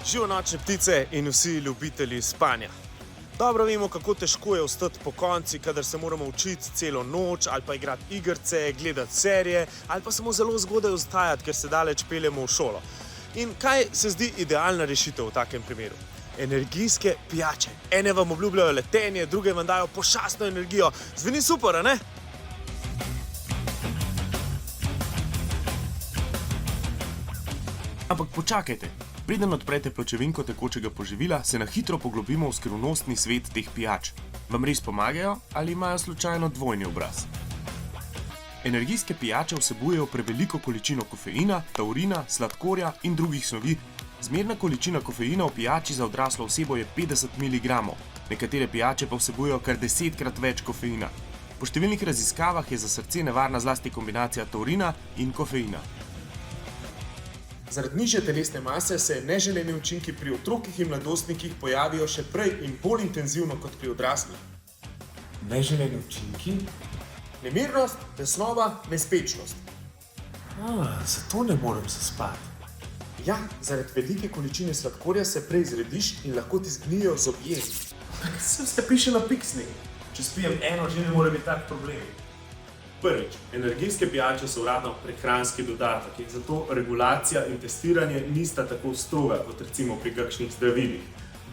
Živijo nočne ptice in vsi ljubitelji spanja. Dobro vemo, kako težko je vstati po konci, kadar se moramo učiti celo noč ali pa igrati igrice, gledati serije ali pa samo zelo zgodaj vstajati, ker se daleč peljemo v šolo. In kaj se zdi idealna rešitev v takem primeru? Energijske pijače. Ene vam obljubljajo letenje, druge vam dajo pošastno energijo. Zveni super, a ne? Ampak počakajte. Preden odprete pločevinko tekočega poživila, se na hitro poglobimo v skrivnostni svet teh pijač. Vam res pomagajo ali imajo slučajno dvojni obraz? Energijske pijače vsebujejo preveliko količino kofeina, taurina, sladkorja in drugih snovi. Zmerna količina kofeina v pijači za odraslo osebo je 50 mg. Nekatere pijače pa vsebujejo kar 10-krat več kofeina. Po številnih raziskavah je za srce nevarna zlasti kombinacija taurina in kofeina. Zaradi nižje telesne mase se neželeni učinki pri otrocih in mladostnikih pojavijo še prej in bolj intenzivno kot pri odraslih. Neželeni učinki? Nemirnost, tesnoba, nespečnost. Zato ne morem zaspati. Ja, zaradi velike količine sladkorja se prej zrediš in lahko ti zgnijo zobje. Sem se piše na piksnik. Če spijem eno, že ne more biti tak problem. Prvič, energijske pijače so uradno prehranski dodatek in zato regulacija in testiranje nista tako stroga kot recimo pri kakšnih zdravilih.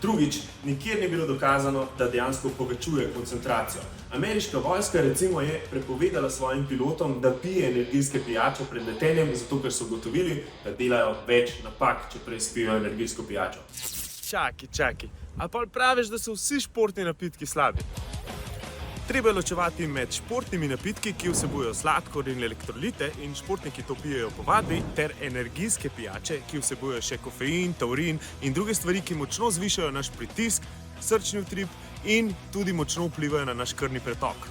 Drugič, nikjer ni bilo dokazano, da dejansko povečuje koncentracijo. Ameriška vojska recimo je prepovedala svojim pilotom, da pije energijske pijače pred letenjem, zato ker so ugotovili, da delajo več napak, če prej spijo energijsko pijačo. Čakaj. A pa praviš, da so vsi športni napitki slabi? Treba je ločevati med športnimi napitki, ki vsebujejo sladkor in elektrolite in športniki to pijejo po vadbi, ter energijske pijače, ki vsebujejo še kofein, taurin in druge stvari, ki močno zvišajo naš pritisk, srčni utrip in tudi močno vplivajo na naš krvni pretok.